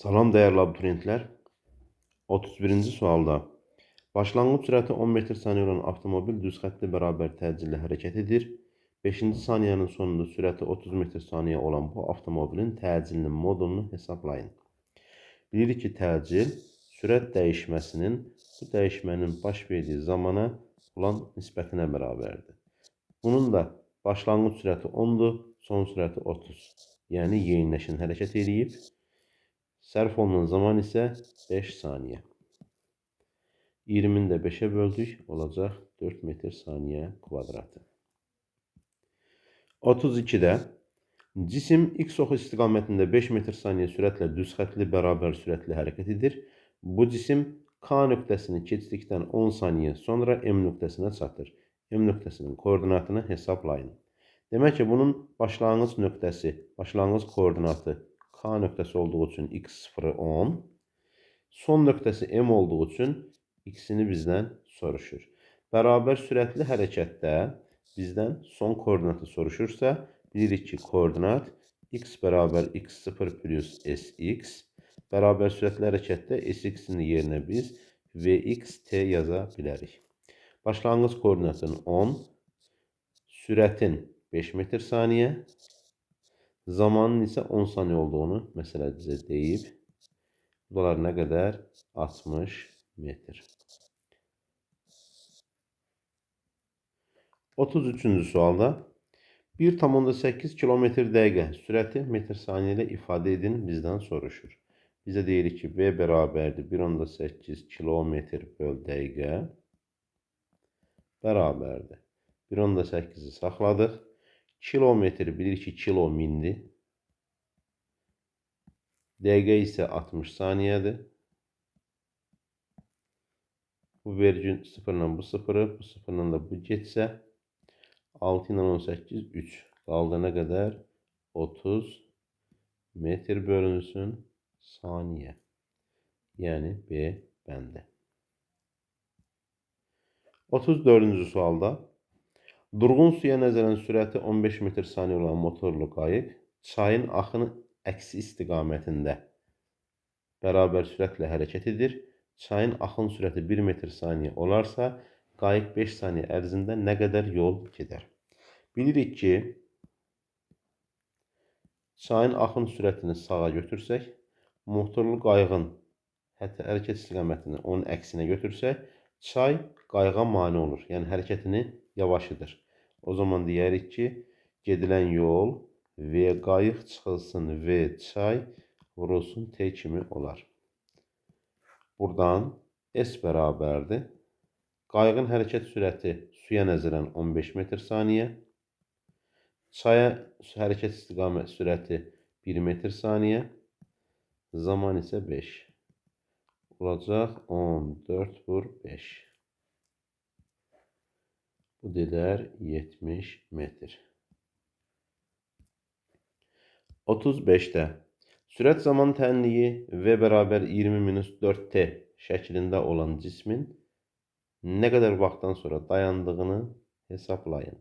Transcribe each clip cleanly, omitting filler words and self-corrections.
Salam değerli abituriyentler. 31-ci sualda başlanğıc sürəti 10 metr saniyə olan avtomobil düz xəttli bərabər təcillə hərəkət edir. 5-ci saniyənin sonunda sürəti 30 metr saniyə olan bu avtomobilin təcilinin modulunu hesablayın. Bilirik ki, təcil sürət dəyişməsinin bu dəyişmənin baş verdiyi zamana olan nisbətinə bərabərdir. Bunun da başlanğıc sürəti 10'dur, son sürəti 30. Yəni yeyinləşən hərəkət edib. Sərf olunan zaman isə 5 saniyə. 20'ni də 5'ə böldük, olacaq 4 metr saniyə kvadratı. 32'də cisim x oxu istiqamətində 5 metr saniyə sürətlə düz xətli bərabər sürətlə hərəkət edir. Bu cisim K nöqtəsini keçdikdən 10 saniyə sonra M nöqtəsinə çatır. M nöqtəsinin koordinatını hesablayın. Demək ki, bunun başlanğıc nöqtəsi, başlanğıc koordinatı K nöqtəsi olduğu üçün x0 10, son nöqtəsi M olduğu üçün x-ini bizdən soruşur. Bərabər sürətli hərəkətdə bizdən son koordinatı soruşursa, bilirik ki, koordinat x bərabər x0 plus sx, bərabər sürətli hərəkətdə sx-in yerinə biz vxt yaza bilərik. Başlanğıc koordinatın 10, sürətin 5 metr saniyə, zamanın isə 10 saniyə olduğunu məsələ bizə deyib. Bunlar nə qədər? 60 metr. 33-cü sualda 1,8 km/dəqiqə sürəti metr saniyə ilə ifadə edin bizdən soruşur. Bizə deyirik ki, v bərabərdir 1,8 km/dəqiqə bərabərdir. 1,8'i saxladıq. Kilometr bilirik ki, kilo mindir. Dəqiqə isə 60 saniyədir. Bu vergül 0 ilə bu 0'ı, bu 0 ilə də bu getsə 6 ilə 18, 3. Qaldı nə qədər? 30 metr bölünsün saniyə. Yəni B bəndi. 34-cü sualda durğun suya nəzərən sürəti 15 metr saniyə olan motorlu qayıq çayın axını əksi istiqamətində bərabər sürətlə hərəkət edir. Çayın axın sürəti 1 metr saniyə olarsa, qayıq 5 saniyə ərzində nə qədər yol gedər? Bilirik ki, çayın axın sürətini sağa götürsək, motorlu qayığın hərəkət istiqamətini onun əksinə götürsək, çay qayığa mane olur. Yəni hərəkətini yavaşıdır. O zaman deyərik ki, gedilən yol V qayıq çıxılsın V çay vurulsun T kimi olar. Buradan S bərabərdir. Qayığın hərəkət sürəti suya nəzərən 15 metr saniyə. Çaya hərəkət istiqamət sürəti 1 metr saniyə. Zaman isə 5. Olacaq 14 vur 5. Bu dedər 70 metr. 35'də sürət zaman tənliyi V bərabər 20-4t şəklində olan cismin nə qədər vaxtdan sonra dayandığını hesablayın.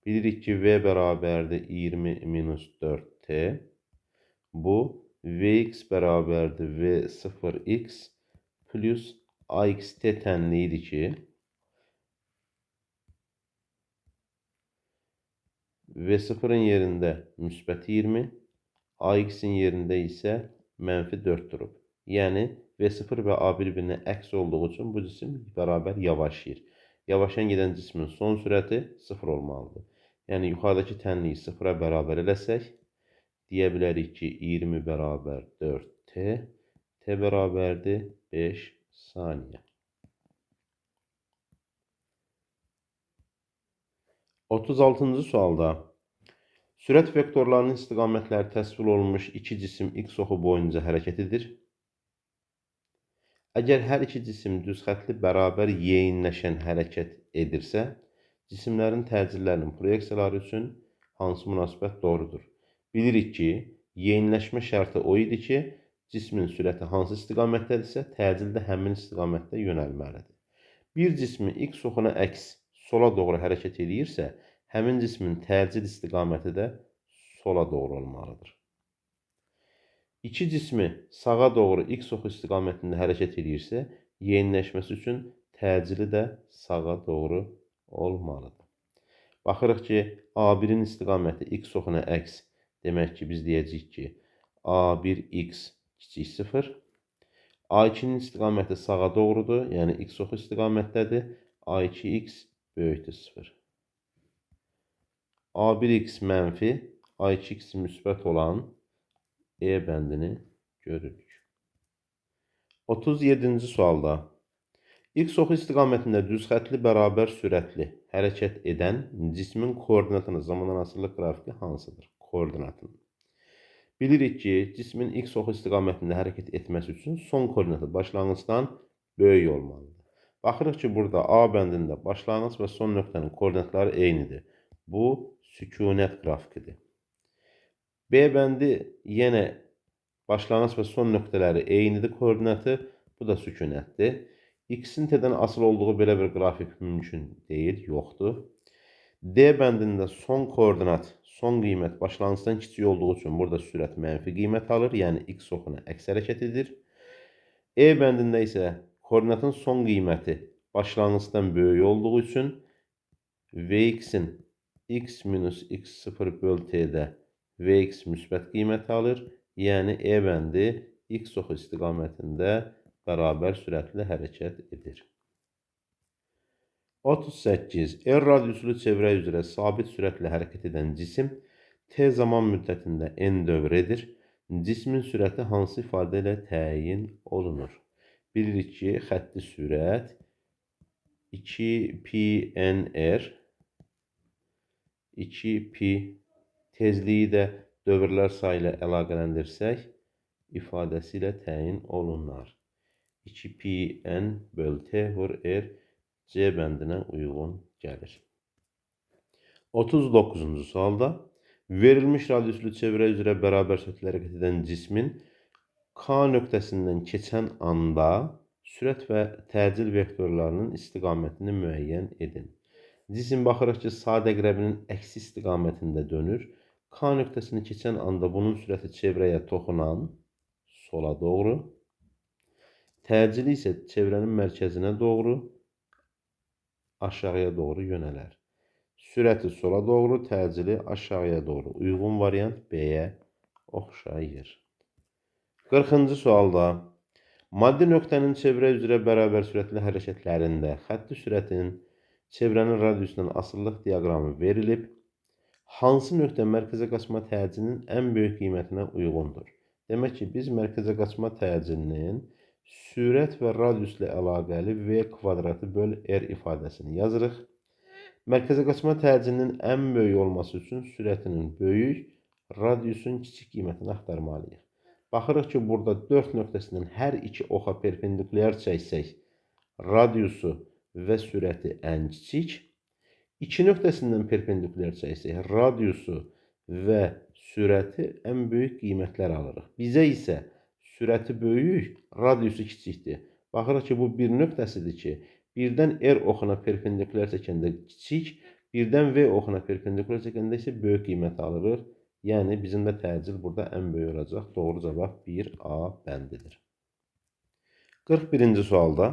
Bilirik ki, V bərabərdir 20-4t. Bu Vx bərabərdir V0x plus AXT tənliyidir ki, V0'ın yerində müsbət 20, AX-in yerində isə mənfi 4 durub. Yəni V0 və A bir-birinə əks olduğu üçün bu cisim bərabər yavaşlayır. Yavaşan gedən cismin son sürəti 0 olmalıdır. Yəni yuxarıdakı tənliyi 0'a bərabər eləsək, deyə bilərik ki, 20 bərabər 4t, t bərabərdir 5 saniyə. 36-cı sualda sürət vektorlarının istiqamətləri təsvir olunmuş iki cisim x oxu boyunca hərəkət edir. Əgər hər iki cisim düz xətli bərabər yeyinləşən hərəkət edirsə, cisimlərin təcillərinin proyeksiyaları üçün hansı münasibət doğrudur? Bilirik ki, yeyinləşmə şərti o idi ki, cismin sürəti hansı istiqamətdədirsə, təcil də həmin istiqamətdə yönəlməlidir. Bir cismi x oxuna əks sola doğru hərəkət edirsə, həmin cismin təcil istiqaməti də sola doğru olmalıdır. İki cismi sağa doğru x oxu istiqamətində hərəkət edirsə, yeniləşməsi üçün təcili də sağa doğru olmalıdır. Baxırıq ki, A1-in istiqaməti x oxuna əks. Demək ki, biz deyəcəyik ki, A1x kiçik 0. A2-nin istiqaməti sağa doğrudur, yəni x oxu istiqamətdədir. A2x böyükdür 0. A1x mənfi, A2x müsbət olan E bəndini görürük. 37-ci sualda x oxu istiqamətində düz xətli bərabər sürətli hərəkət edən cismin koordinatının zamandan asılı qrafiki hansıdır? Koordinatını. Bilirik ki, cismin x oxu istiqamətində hərəkət etməsi üçün son koordinatı başlanğıcdan böyük olmalıdır. Baxırıq ki, burada A bəndində başlanğıc və son nöqtənin koordinatları eynidir. Bu sükunət qrafikidir. B bəndi yenə başlanğıc və son nöqtələri eynidir koordinatı. Bu da sükunətdir. X-in T-dən asılı olduğu belə bir qrafik mümkün deyil, yoxdur. D bəndində son koordinat, son qiymət başlanğıcdan kiçik olduğu üçün burada sürət mənfi qiymət alır, yəni x oxuna əks hərəkət edir. E bəndində isə koordinatın son qiyməti başlanğıcdan böyük olduğu üçün Vx-in x minus x0 böl t-də Vx müsbət qiymət alır, yəni E bəndi x oxu istiqamətində bərabər sürətlə hərəkət edir. 38. R radiuslu çevrə üzrə sabit sürətlə hərəkət edən cisim t zaman müddətində n dövr edir. Cismin sürəti hansı ifadə ilə təyin olunur? Bilirik ki, xətti sürət 2πnr 2π tezliyi də dövrlər sayı ilə əlaqələndirsək, ifadəsi ilə təyin olunar. 2πn böl t vur r C bəndinə uyğun gəlir. 39-cu sualda verilmiş radiuslu çevrə üzrə bərabər sürətlə hərəkət edən cismin K nöqtəsindən keçən anda sürət və təcil vektorlarının istiqamətini müəyyən edin. Cisim baxırıq ki, saat əqrəbinin əksi istiqamətində dönür. K nöqtəsini keçən anda bunun sürəti çevrəyə toxunan sola doğru, təcili isə çevrənin mərkəzinə doğru, aşağıya doğru yönələr. Sürəti sola doğru, təcili aşağıya doğru. Uyğun variant B-yə oxşayır. 40-cı sualda maddi nöqtənin çevrə üzrə bərabər sürətli hərəkətlərində xətti sürətin çevrənin radiusundan asılılıq diaqramı verilib. Hansı nöqtə mərkəzə qaçma təcilinin ən böyük qiymətinə uyğundur? Demək ki, biz mərkəzə qaçma təcilinin sürət və radiusla əlaqəli v kvadratı böl r ifadəsini yazırıq. Mərkəzə qaçma təcilinin ən böyük olması üçün sürətinin böyük, radiusun kiçik qiymətini axtarmalıyıq. Baxırıq ki, burada 4 nöqtəsindən hər iki oxa perpendikulyar çəksək, radiusu və sürəti ən kiçik. 2 nöqtəsindən perpendikulyar çəksək, radiusu və sürəti ən böyük qiymətlər alırıq. Bizə isə sürəti böyük, radiusu kiçikdir. Baxırıq ki, bu bir nöqtəsidir ki, birdən R oxuna perpendikulyar çəkəndə kiçik, birdən V oxuna perpendikulyar çəkəndə isə böyük qiymət alırıq. Yəni, bizim də təcil burada ən böyük olacaq. Doğru cavab 1A bəndidir. 41-ci sualda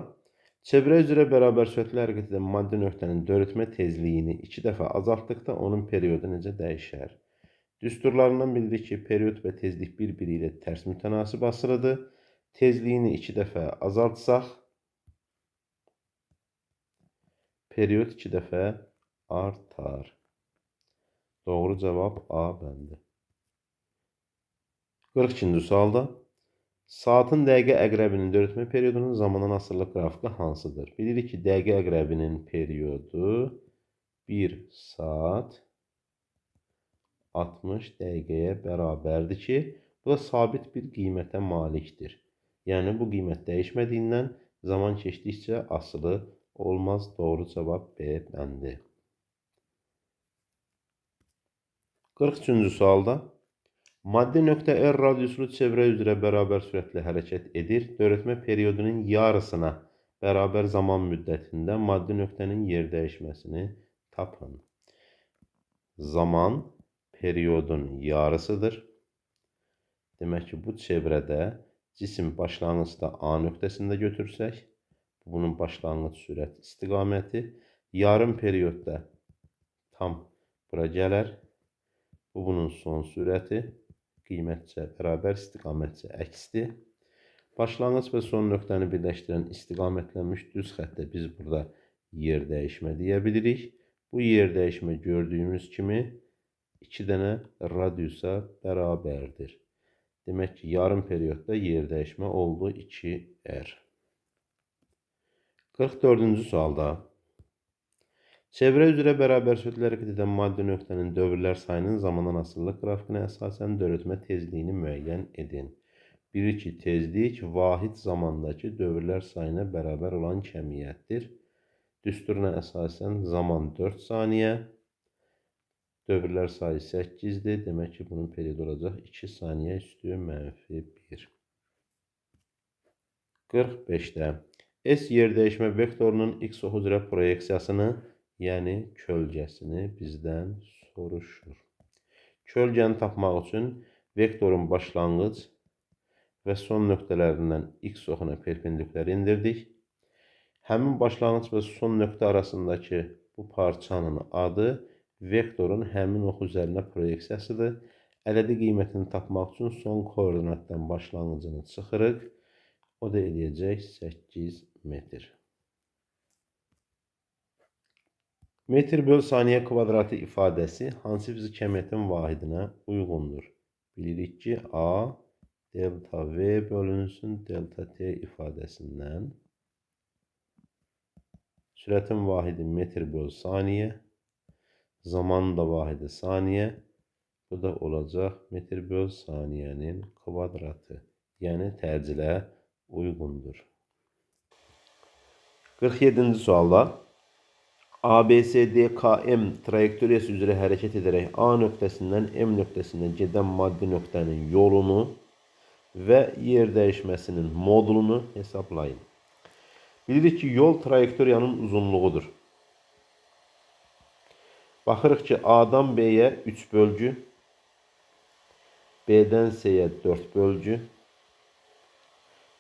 çevrə üzrə bərabər sürətlə hərəkət edən maddi nöqtənin döyülmə tezliyini 2 dəfə azaltdıqda onun periodu necə dəyişər? Düsturlarından bilirik ki, period və tezlik bir-biri ilə tərs mütənasib asılıdır. Tezliyini 2 dəfə azaltsaq, period 2 dəfə artar. Doğru cavab A bəndi. 42-ci sualda saatın dəqiqə əqrəbinin döyülmə periodunun zamandan asılı qrafiki hansıdır? Bilirik ki, dəqiqə əqrəbinin periodu 1 saat 60 dəqiqəyə bərabərdir ki, bu da sabit bir qiymətə malikdir. Yəni, bu qiymət dəyişmədiyindən zaman keçdikcə asılı olmaz. Doğru cavab B bəndi. 43-cü sualda maddi nöqtə R radiuslu çevrə üzrə bərabər sürətlə hərəkət edir. Döyülmə periodunun yarısına bərabər zaman müddətində maddi nöqtənin yer dəyişməsini tapın. Zaman periodun yarısıdır. Demək ki, bu çevrədə cisim başlanğıcda A nöqtəsində götürsək, bunun başlanğıc sürət istiqaməti, yarım periodda tam bura gələr. Bu bunun son sürəti, qiymətcə bərabər, istiqamətcə əksdir. Başlanğıc və son nöqtəni birləşdirən istiqamətlənmiş düz xəttə biz burada yer dəyişmə deyə bilirik. Bu yer dəyişmə gördüyümüz kimi 2 dənə radiusa bərabərdir. Demək ki, yarım periodda yer dəyişmə oldu 2R. 44-cü sualda çevrə üzrə bərabər sürətlə hərəkət edən maddi nöqtənin dövrlər sayının zamandan asılılıq qrafikinə əsasən dönətmə tezliyini müəyyən edin. Bilir ki, tezlik vahid zamandakı dövrlər sayına bərabər olan kəmiyyətdir. Düsturuna əsasən zaman 4 saniyə, dövrlər sayı 8-dir. Demək ki, bunun periodu olacaq 2 saniyə üstü mənfi 1. 45-də S yer dəyişmə vektorunun x ox üzrə proyeksiyasını, yəni kölgəsini bizdən soruşur. Kölgəni tapmaq üçün vektorun başlanğıc və son nöqtələrindən x oxuna perpendikulyar indirdik. Həmin başlanğıc və son nöqtə arasındakı bu parçanın adı vektorun həmin ox üzərinə proyeksiyasıdır. Ədədi qiymətini tapmaq üçün son koordinatdan başlanğıcını çıxırıq. O da eləyəcək 8 metr. Metr böl saniyə kvadratı ifadəsi hansı fiziki kəmiyyətin vahidinə uyğundur? Bilirik ki, A delta V bölünsün delta T ifadəsindən. Sürətin vahidi metr böl saniyə, zamanın da vahidi saniyə. Bu da olacaq metr böl saniyənin kvadratı. Yəni tərcilə uyğundur. 47-ci sualda ABCDKM trayektoriyası üzrə hərəkət edərək A nöqtəsindən M nöqtəsinə gedən maddi nöqtənin yolunu və yer dəyişməsinin modulunu hesablayın. Bilirik ki, yol trayektoriyanın uzunluğudur. Baxırıq ki, A-dan B-yə 3 bölgü, B-dən C-yə 4 bölgü,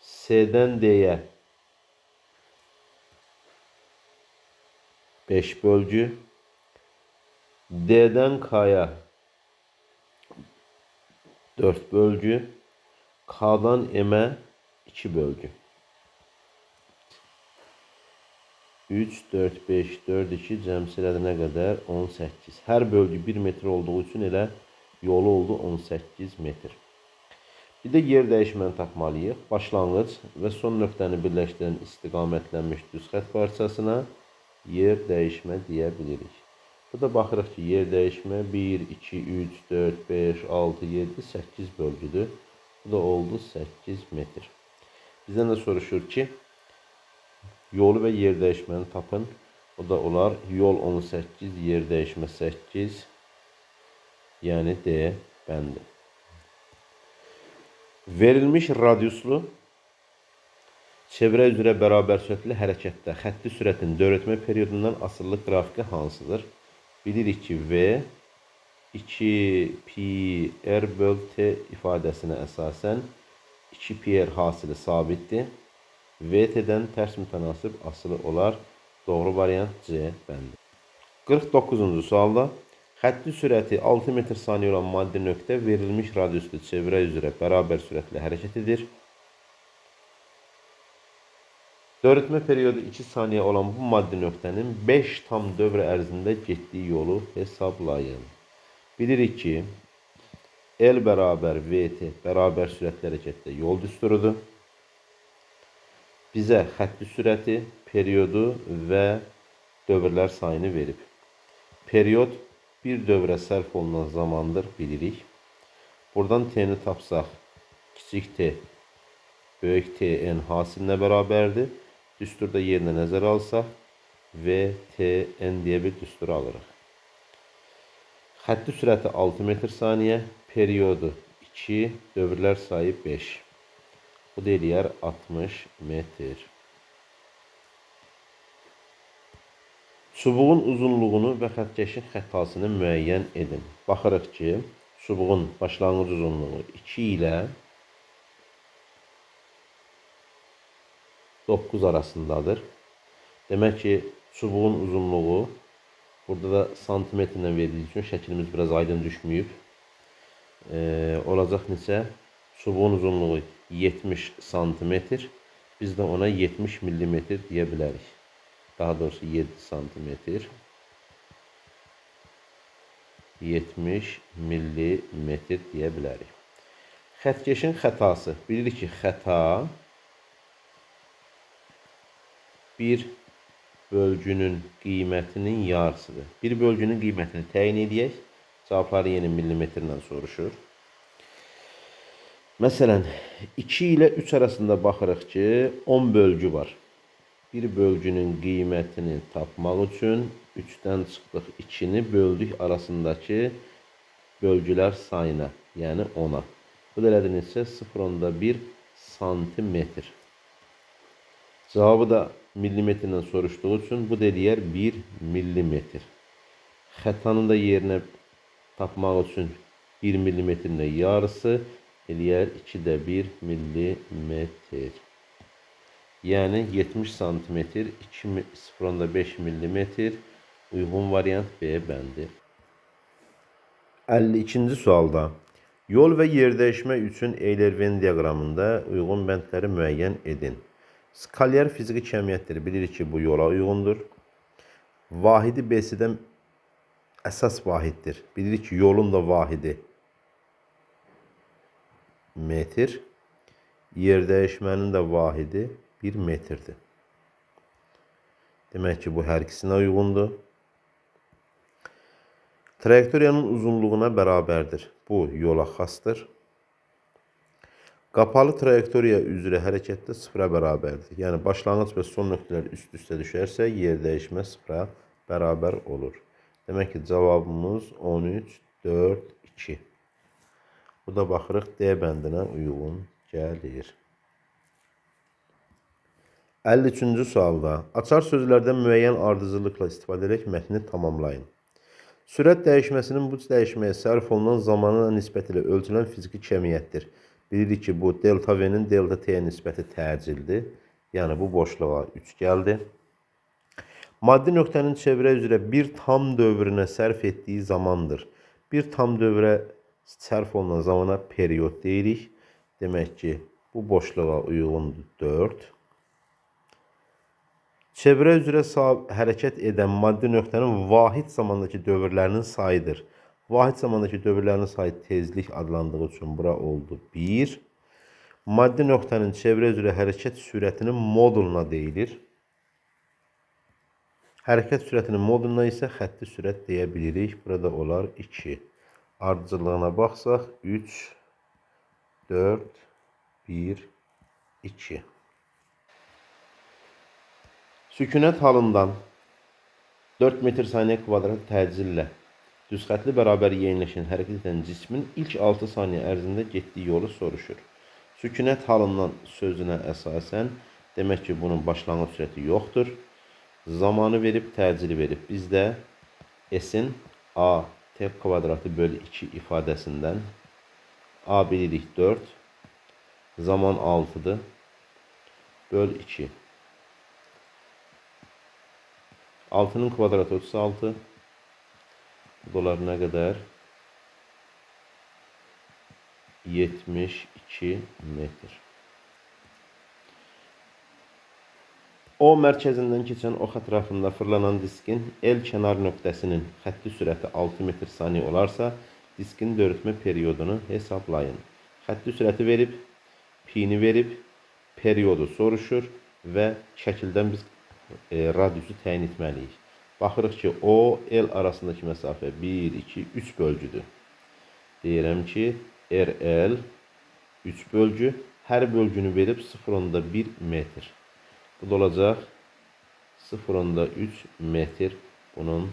C-dən D-yə 5 bölgü, D-dən K-ya 4 bölgü, K-dan M-ə 2 bölgü. 3, 4, 5, 4, 2 cəmsi elədi nə qədər? 18. Hər bölgü 1 metr olduğu üçün elə yolu oldu 18 metr. Bir də yer dəyişməni tapmalıyıq. Başlanğıc və son nöqtəni birləşdirən istiqamətlənmiş düz xətt parçasına yer dəyişmə deyə bilirik. Burada baxırıq ki, yer dəyişmə 1, 2, 3, 4, 5, 6, 7, 8 bölgüdür. Bu da oldu 8 metr. Bizdən də soruşur ki, yolu və yer dəyişməni tapın. O da olar yol 18, yer dəyişmə 8, yəni D bəndi. Verilmiş radiuslu çevrə üzrə bərabər sürətli hərəkətdə xətti sürətin dövrətmə periodundan asılılıq qrafiki hansıdır? Bilirik ki, V 2 pi r böl t ifadəsinə əsasən 2 pi r hasili sabitdir. VT-dən tərs mütənasib asılı olar. Doğru variant C bəndi. 49-cu sualda xətti sürəti 6 metr saniyə olan maddi nöqtə verilmiş radiuslu çevrə üzrə bərabər sürətlə hərəkət edir. Dövrətmə periodu 2 saniyə olan bu maddi nöqtənin 5 tam dövr ərzində getdiyi yolu hesablayın. Bilirik ki, L bərabər VT bərabər sürətli hərəkətdə yol düsturudur. Bizə xətti sürəti, periodu və dövrlər sayını verib. Period bir dövrə sərf olunan zamandır, bilirik. Buradan T-ni tapsaq, kiçik T, böyük T-N hasilinə bərabərdir. Düsturda yerinə nəzər alsaq, V-T-N deyə bir düstur alırıq. Xətti sürəti 6 metr saniyə, periodu 2, dövrlər sayı 5. Bu da eləyər 60 metr. Çubuğun uzunluğunu və xəttkeşin xəttasını müəyyən edin. Baxırıq ki, çubuğun başlangıç uzunluğu 2 ile 9 arasındadır. Demek ki çubuğun uzunluğu burada da santimetrlə verildiği için şəklimiz biraz aydın düşməyib. Olacaq neçə? Çubuğun uzunluğu 70 santimetr. Biz de ona 70 millimetr deyə bilərik. Daha doğrusu 7 santimetr. 70 millimetr deyə bilərik. Xətkeşin xətası. Bilirik ki, xəta bir bölgünün qiymətinin yarısıdır. Bir bölgünün qiymətini təyin edək. Cavabları yeni millimetrlə soruşur. Məsələn, 2 ilə 3 arasında baxırıq ki, 10 bölgü var. Bir bölgünün qiymətini tapmaq üçün 3-dən çıxdıq 2-ni böldük arasındakı bölgülər sayına, yəni 10-a. Bu da elədir neçə? 0,1 santimetr. Cavabı da millimetrlə soruşduğu üçün bu da eləyər 1 millimetr. Xətanın da yerinə tapmaq üçün 1 millimetrin də yarısı eləyər 2də 1 millimetr. Yəni 70 santimetr 0,5 millimetr uyğun variant B bəndi. 52-ci sualda yol və yerdəyişmə üçün Eyler-Venn diaqramında uyğun bəndləri müəyyən edin. Skalyar fiziki cəmiyyətdir. Bilirik ki, bu yola uyğundur. Vahidi BC-dən əsas vahiddir. Bilirik ki, yolun da vahidi metr. Yerdəyişmənin də vahidi 1 metrdir. Demək ki, bu hər ikisinə uyğundur. Trayektoriyanın uzunluğuna bərabərdir. Bu yola xasdır. Qapalı trayektoriya üzrə hərəkətdə sıfıra bərabərdir. Yəni başlanğıc və son nöqtələr üst-üstə düşərsə, yerdəyişmə sıfıra bərabər olur. Demək ki, cavabımız 13, 4, 2. Bu da baxırıq D bəndinə uyğun gəlir. 53-cü sualda açar sözlərdən müəyyən ardıcıllıqla istifadə edərək mətni tamamlayın. Sürət dəyişməsinin bu dəyişməyə sərf olunan zamana nisbət ilə ölçülən fiziki cəmiyyətdir. Bilirik ki, bu delta V'nin delta T'yə nisbəti təcildir. Yəni bu boşluğa 3 gəldi. Maddi nöqtənin çevrə üzrə bir tam dövrünə sərf etdiyi zamandır. Bir tam dövrə sərf olunan zamana periyod deyirik. Demək ki, bu boşluğa uyğundur 4. Çevrə üzrə hərəkət edən maddi nöqtənin vahid zamandakı dövrlərinin sayıdır. Vahid zamandakı dövrlərinin sayı tezlik adlandığı üçün bura oldu 1. Maddi nöqtənin çevrə üzrə hərəkət sürətinin moduluna deyilir. Hərəkət sürətinin moduluna isə xətti sürət deyə bilirik. Burada olar 2. Ardıcıllığına baxsaq 3, 4, 1, 2. Sükunət halından 4 metr saniyə kvadrat təcillə düz xətli bərabər yeniləşən hərəkət edən cismin ilk 6 saniyə ərzində getdiyi yolu soruşur. Sükunət halından sözünə əsasən demək ki, bunun başlanğıc sürəti yoxdur. Zamanı verib, təcili verib. Biz də S-in A t kvadratı bölü 2 ifadəsindən A bilirik 4, zaman 6'dır, böl 2. 6'nın kvadratı 36. Dolar ne kadar? 72 metr. O mərkəzindən keçən ox ətrafında fırlanan diskin el kənar nöqtəsinin xətti sürəti 6 metr saniyə olarsa, diskin dörtmə periyodunu hesablayın. Xətti sürəti verib, pi-ni verib, periyodu soruşur və şəkildən biz radiusu təyin etməliyik. Baxırıq ki, O, L arasındakı məsafə 1, 2, 3 bölgüdür. Deyirəm ki, RL 3 bölgü, hər bölgünü verib 0,1 metr. Bu da olacaq 0,3 metr bunun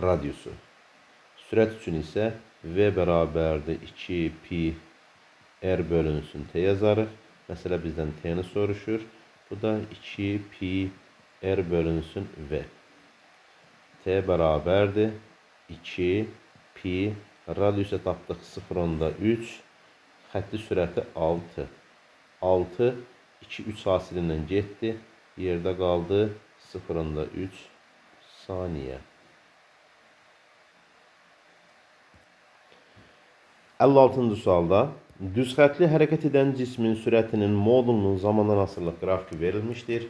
radiusu. Sürət üçün isə V bərabərdir 2 pi R bölünsün T yazarıq. Məsələ bizdən T-ni soruşur. Bu da 2 pi R bölünsün V. T bərabərdir 2 pi Radiusa tapdıq 0,3. Xətti sürəti 6. 6, 2, 3 hasilindən getdi. Yerdə qaldı 0,3 saniyə. 56-cı sualda düz xətli hərəkət edən cismin sürətinin modulunun zamandan asılılıq qrafiki verilmişdir.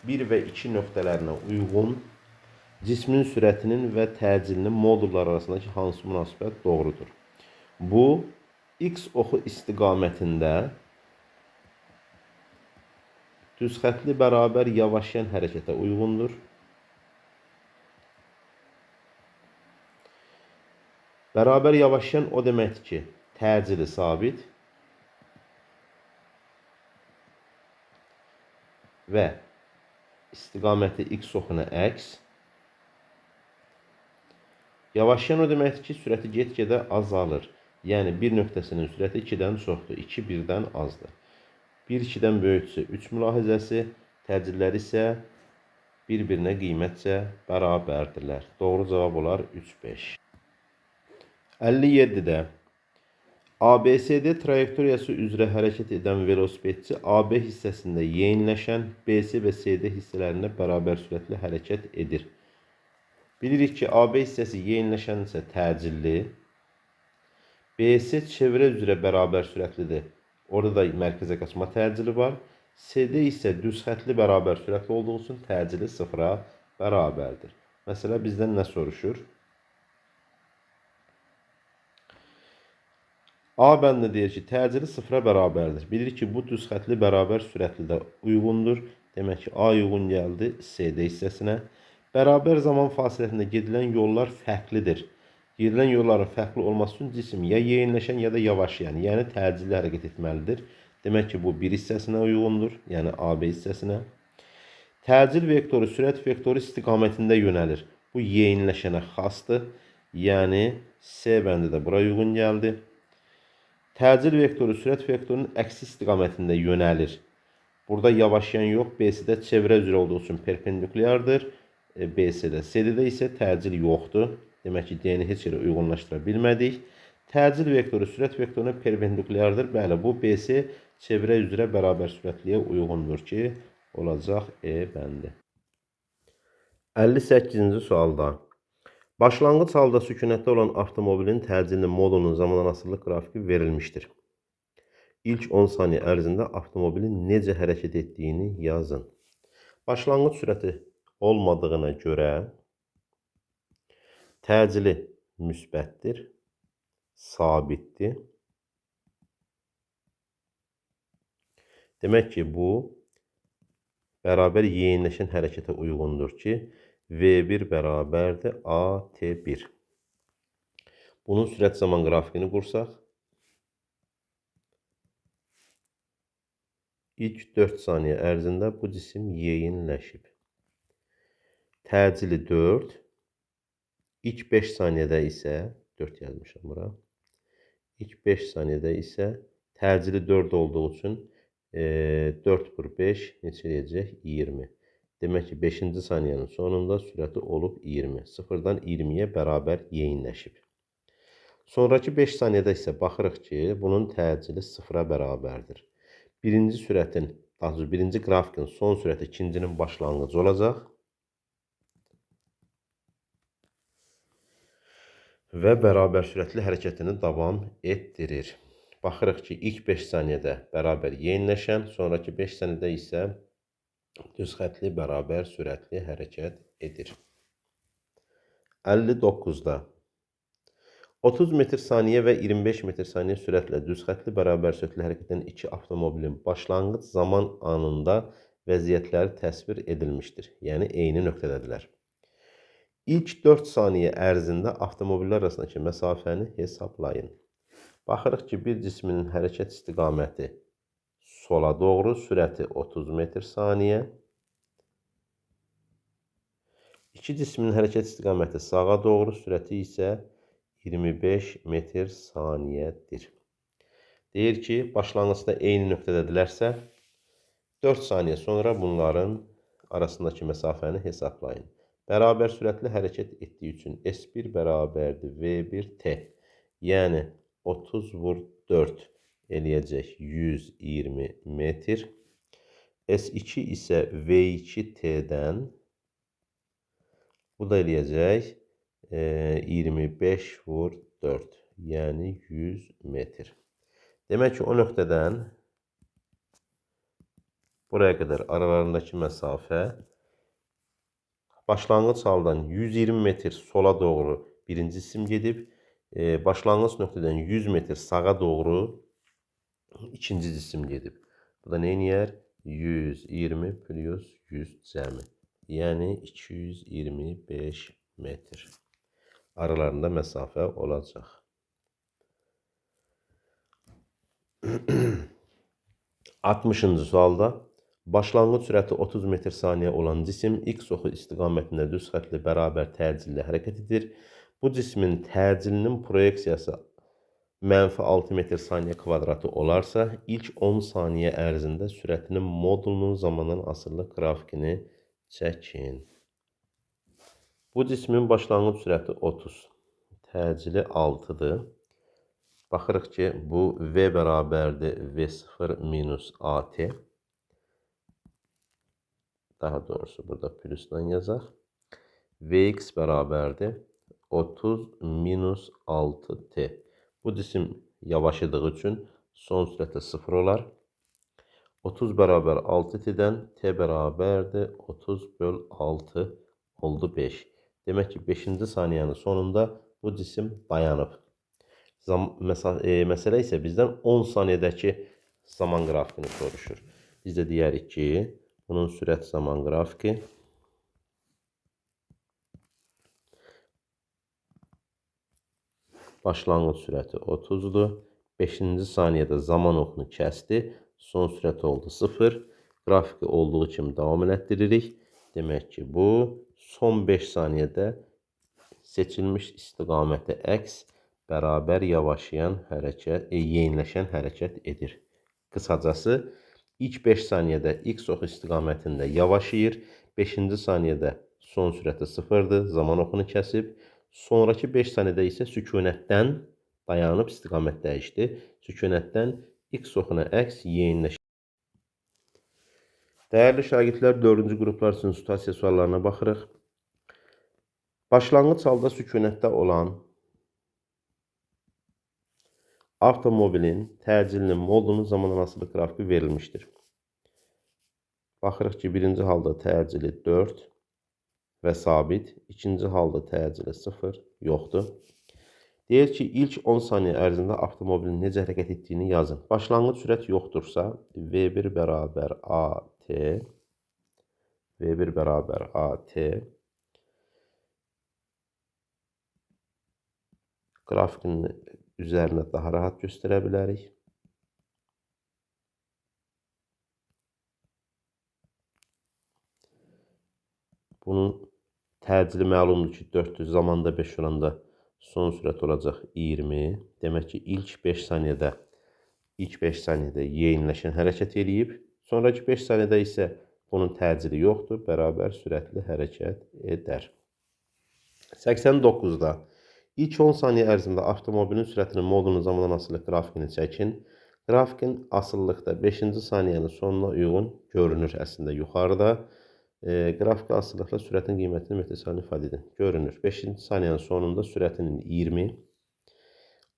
1 və 2 nöqtələrinə uyğun cismin sürətinin və təcilinin modullar arasındakı hansı münasibət doğrudur? Bu, x oxu istiqamətində düz xətli bərabər yavaşlayan hərəkətə uyğundur. Bərabər yavaşlayan o deməkdir ki, təcili sabit və istiqaməti x oxuna əks. Yavaşlayan o deməkdir ki, sürəti get-gedə azalır. Yəni, bir nöqtəsinin sürəti 2-dən çoxdur, 2 1-dən azdır. 1 2-dən böyükdürsə 3 mülahizəsi, təcillər isə bir-birinə qiymətcə bərabərdirlər. Doğru cavab olar 3 5. 57-də ABCD trayektoriyası üzrə hərəkət edən velosipedçi AB hissəsində yeyinləşən BC və CD hissələrində bərabər sürətlə hərəkət edir. Bilirik ki, AB hissəsi yeyinləşən isə təcilli, BC çevrə üzrə bərabər sürətlidir. Orada da mərkəzə qaçma təcili var. CD isə düz xətli bərabər sürətli olduğu üçün təcili 0-a bərabərdir. Məsələ bizdən nə soruşur? A bəndə deyir ki, təcili 0-a bərabərdir. Bilirik ki, bu düz xətli bərabər sürətlidə uyğundur. Demək ki, A uyğun gəldi CD hissəsinə. Bərabər zaman fasiləsində gedilən yollar fərqlidir. Gedilən yolların fərqli olması üçün cisim ya yeyinləşən, ya da yavaşlayan, yəni təcilli hərəkət etməlidir. Demək ki, bu bir hissəsinə uyğundur, yəni AB hissəsinə. Təcil vektoru sürət vektoru istiqamətində yönəlir. Bu yeyinləşənə xasdır, yəni C bəndi də bura uyğun gəldi. Təcil vektoru sürət vektorunun əksi istiqamətində yönəlir. Burada yavaşlayan yox, BC-də çevrə üzrə olduğu üçün perpendikulyardır. BC-də, CD-də isə təcil yoxdur. Demək ki, D-ni heç yerə uyğunlaşdıra bilmədik. Təcil vektoru sürət vektoruna perpendikulyardır. Bəli, bu BC çevrə üzrə bərabər sürətliyə uyğundur ki, olacaq E bəndi. 58-ci sualda başlanğıc halda sükunətdə olan avtomobilin təcilinin modulunun zamandan asılılıq qrafiki verilmişdir. İlk 10 saniyə ərzində avtomobilin necə hərəkət etdiyini yazın. Başlanğıc sürəti olmadığına görə təcili müsbətdir, sabitdir. Demək ki, bu bərabər yeyinləşən hərəkətə uyğundur ki, V1 bərabərdir AT1. Bunun sürət zaman qrafikini qursaq, ilk 4 saniyə ərzində bu cisim yeyinləşib. Təcili 4, ilk 5 saniyədə isə, 4 yazmışam bura, ilk 5 saniyədə isə təcili 4 olduğu üçün 4 vur 5 neçə edəcək? 20. Demək ki, 5-ci saniyənin sonunda sürəti olub 20. 0-dan 20-yə bərabər yeyinləşib. Sonraki 5 saniyədə isə baxırıq ki, bunun təcili 0-a bərabərdir. Birinci sürətin, daha doğrusu birinci qrafikin son sürəti ikincinin başlanğıcı olacaq. Və bərabər sürətli hərəkətini davam etdirir. Baxırıq ki, ilk 5 saniyədə bərabər yeyinləşən, sonraki 5 saniyədə isə düz xətli bərabər sürətli hərəkət edir. 59-da 30 metr saniyə və 25 metr saniyə sürətlə düz xətli bərabər sürətli hərəkət edən iki avtomobilin başlanğıc zaman anında vəziyyətləri təsvir edilmişdir. Yəni, eyni nöqtədədirlər. İlk 4 saniyə ərzində avtomobillər arasındakı məsafəni hesablayın. Baxırıq ki, bir cisminin hərəkət istiqaməti sola doğru, sürəti 30 metr saniyə. İki cismin hərəkət istiqaməti sağa doğru, sürəti isə 25 metr saniyədir. Deyir ki, başlanğıcda eyni nöqtədədirlərsə, 4 saniyə sonra bunların arasındakı məsafəni hesablayın. Bərabər sürətli hərəkət etdiyi üçün S1 bərabərdir V1T. Yəni 30 vur 4 eləyəcək 120 metr. S2 isə V2T-dən bu da eləyəcək 25 vur 4, yəni 100 metr. Demək ki, o nöqtədən buraya qədər aralarındakı məsafə başlanğıc haldan 120 metr sola doğru birinci cisim gedib, başlanğıc nöqtədən 100 metr sağa doğru ikinci cisim gedib. Bu da nə edir? 120 plus 100 cəmi. Yəni 225 metr. Aralarında məsafə olacaq. 60-cı sualda başlanğıc sürəti 30 metr saniyə olan cisim x oxu istiqamətində düz xətli bərabər təcillə hərəkət edir. Bu cismin təcilinin proyeksiyası -6 metr saniyə kvadratı olarsa, ilk 10 saniyə ərzində sürətinin modulunun zamandan asılı qrafikini çəkin. Bu cismin başlanğıc sürəti 30, təcili 6-dır. Baxırıq ki, bu V bərabərdir V0 minus AT. Daha doğrusu burada plusdan yazaq. Vx bərabərdir 30 minus 6T. Bu cisim yavaşıdığı üçün son sürəti 0 olar. 30 bərabər 6T-dən T bərabərdir 30 böl 6 oldu 5. Demək ki, 5-ci saniyənin sonunda bu cisim dayanıb. Məsələ isə bizdən 10 saniyədəki zaman qrafikini soruşur. Biz də deyərik ki, bunun sürət zaman qrafiki başlanğıc sürəti 30-dur. 5-ci saniyədə zaman oxunu kəsdi. Son sürəti oldu 0. Qrafiki olduğu kimi davam elətdiririk. Demək ki, bu son 5 saniyədə seçilmiş istiqamətə əks bərabər yavaşlayan hərəkət, yeyinləşən hərəkət edir. Qısacası, ilk 5 saniyədə x oxu istiqamətində yavaşlayır. 5-ci saniyədə son sürəti 0-dır, zaman oxunu kəsib. Sonraki 5 saniyədə isə sükunətdən dayanıb istiqamət dəyişdi. Sükunətdən x oxuna əks yeyinləşir. Dəyərli şagirdlər, 4-cü qruplar üçün situasiya suallarına baxırıq. Başlanğıc halda sükunətdə olan avtomobilin təcilinin modulunun zamandan asılı qrafiki verilmişdir. Baxırıq ki, birinci halda təcili 4 və sabit, ikinci halda təcili 0 yoxdur. Deyir ki, ilk 10 saniyə ərzində avtomobilin necə hərəkət etdiyini yazın. Başlanğıc sürət yoxdursa, V1 bərabər AT, V1 bərabər AT, qrafikini üzərinə daha rahat göstərə bilərik. Bunun təcili məlumdur ki, 4-dür. Zamanda 5 olanda son sürət olacaq 20. Demək ki, ilk 5 saniyədə yeyinləşən hərəkət eləyib. Sonraki 5 saniyədə isə bunun təcili yoxdur, bərabər sürətli hərəkət edər. 89-da ilk 10 saniyə ərzində avtomobilin sürətinin modulunun zamandan asılı qrafikini çəkin. Qrafikin asılılıqda 5-ci saniyənin sonuna uyğun görünür əslində yuxarıda. Qrafiki asılılıqla sürətin qiymətini metr saniyə ifadə edin. Görünür. 5-ci saniyənin sonunda sürətinin 20,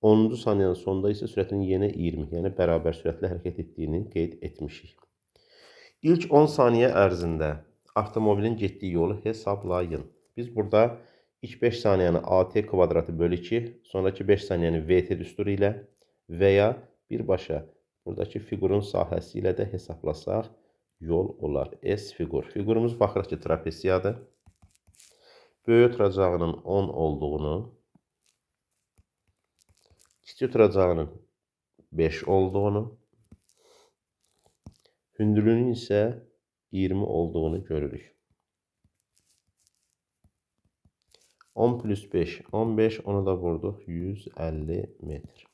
10-cu saniyənin sonunda isə sürətinin yenə 20, yəni bərabər sürətlə hərəkət etdiyini qeyd etmişik. İlk 10 saniyə ərzində avtomobilin getdiyi yolu hesablayın. Biz burada ilk 5 saniyəni AT kvadratı bölü 2, sonraki 5 saniyəni VT düsturu ilə və ya birbaşa buradakı fiqurun sahəsi ilə də hesablasaq yol olar. S fiqur. Fiqurumuz baxırıq ki, trapesiyadır. Böyük oturacağının 10 olduğunu, kiçik oturacağının 5 olduğunu, hündürlüyünün isə 20 olduğunu görürük. 10 plus 5, 15, onu da vurduq 150 metr.